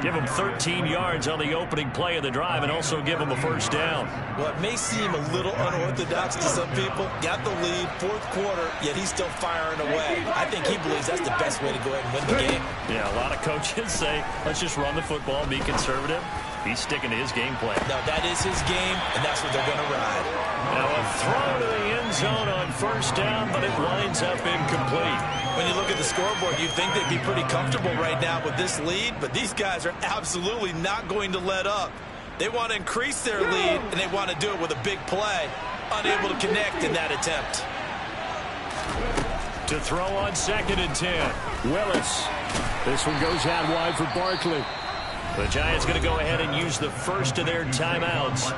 Give them 13 yards on the opening play of the drive and also give them a first down. Well, it may seem a little unorthodox to some people. Got the lead, fourth quarter, yet he's still firing away. I think he believes that's the best way to go ahead and win the game. Yeah, a lot of coaches say, let's just run the football, be conservative. He's sticking to his game plan. No, that is his game, and that's what they're going to ride. Now a throw to the end zone on first down, but it winds up incomplete. When you look at the scoreboard, you'd think they'd be pretty comfortable right now with this lead, but these guys are absolutely not going to let up. They want to increase their lead, and they want to do it with a big play. Unable to connect in that attempt. To throw on 2nd and 10. Willis. This one goes out wide for Barkley. The Giants going to go ahead and use the first of their timeouts.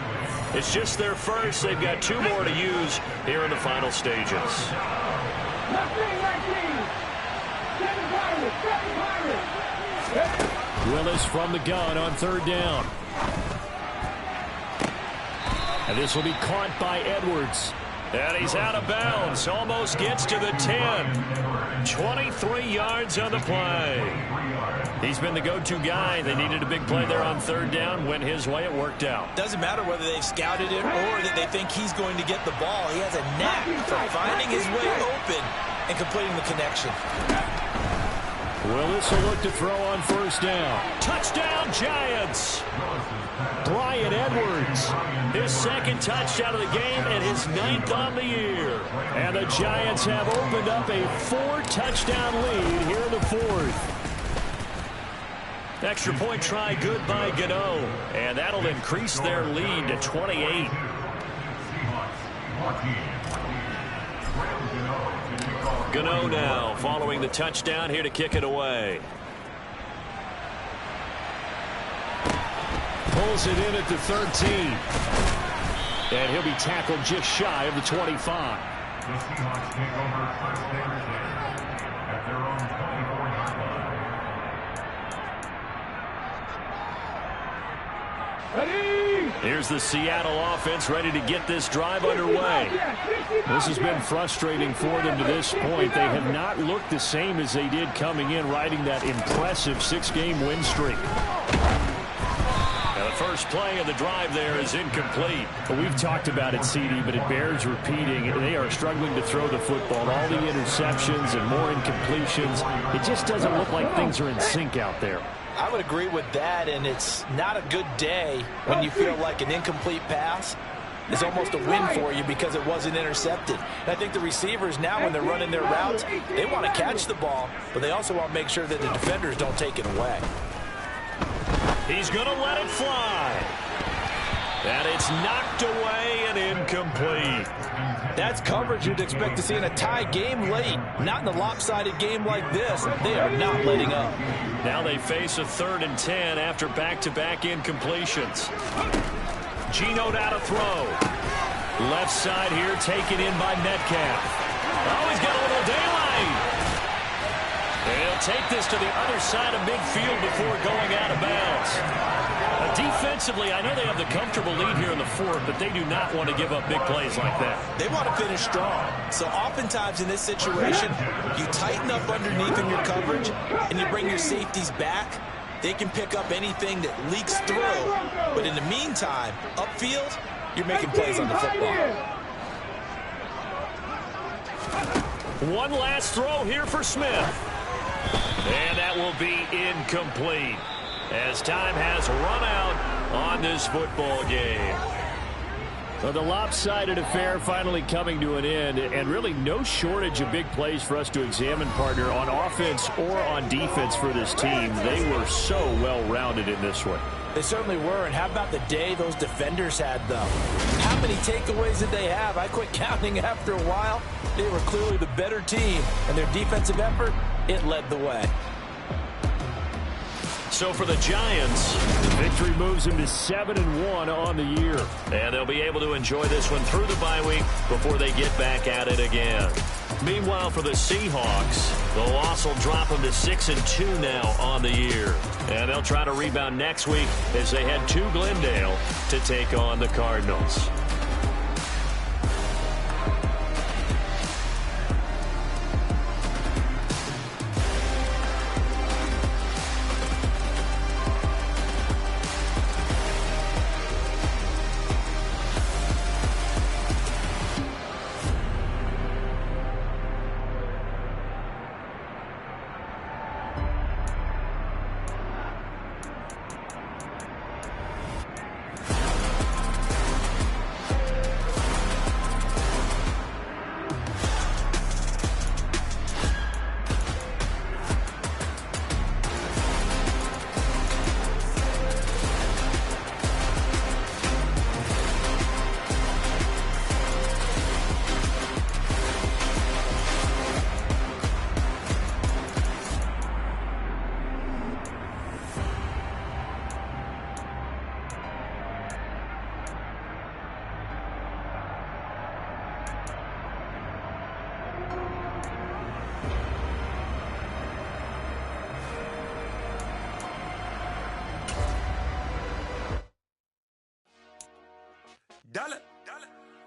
It's just their first. They've got 2 more to use here in the final stages. Willis from the gun on 3rd down. And this will be caught by Edwards. And he's out of bounds. Almost gets to the 10. 23 yards on the play. He's been the go-to guy. They needed a big play there on 3rd down. Went his way. It worked out. Doesn't matter whether they've scouted it or that they think he's going to get the ball. He has a knack for finding his way open and completing the connection. Willis will look to throw on 1st down. Touchdown, Giants. Bryan Edwards. His 2nd touchdown of the game and his 9th on the year. And the Giants have opened up a 4-touchdown lead here in the 4th. Extra point try good by Gano. And that'll increase their lead to 28. Gano now following the touchdown here to kick it away. Pulls it in at the 13. And he'll be tackled just shy of the 25. The Seahawks take over 1st and 10 at their own 24-yard line. Here's the Seattle offense ready to get this drive underway. This has been frustrating for them to this point. They have not looked the same as they did coming in, riding that impressive 6-game win streak. Now the first play of the drive there is incomplete. Well, we've talked about it, CD, but it bears repeating. They are struggling to throw the football. All the interceptions and more incompletions. It just doesn't look like things are in sync out there. I would agree with that, and it's not a good day when you feel like an incomplete pass is almost a win for you because it wasn't intercepted. And I think the receivers now, when they're running their routes, they want to catch the ball, but they also want to make sure that the defenders don't take it away. He's going to let it fly. And it's knocked away and incomplete. That's coverage you'd expect to see in a tie game late. Not in a lopsided game like this. They are not letting up. Now they face a 3rd and 10 after back-to-back incompletions. Geno out to throw. Left side here taken in by Metcalf. Oh, he's got a little daylight. And he'll take this to the other side of midfield before going out of bounds. Defensively, I know they have the comfortable lead here in the 4th, but they do not want to give up big plays like that. They want to finish strong. So oftentimes in this situation, you tighten up underneath in your coverage, and you bring your safeties back. They can pick up anything that leaks through. But in the meantime, upfield, you're making plays on the football. One last throw here for Smith. And that will be incomplete, as time has run out on this football game. Well, the lopsided affair finally coming to an end, and really no shortage of big plays for us to examine, partner, on offense or on defense for this team. They were so well-rounded in this one. They certainly were, and how about the day those defenders had, though? How many takeaways did they have? I quit counting after a while. They were clearly the better team, and their defensive effort, it led the way. So for the Giants, the victory moves them to 7-1 on the year. And they'll be able to enjoy this one through the bye week before they get back at it again. Meanwhile, for the Seahawks, the loss will drop them to 6-2 now on the year. And they'll try to rebound next week as they head to Glendale to take on the Cardinals. Dale.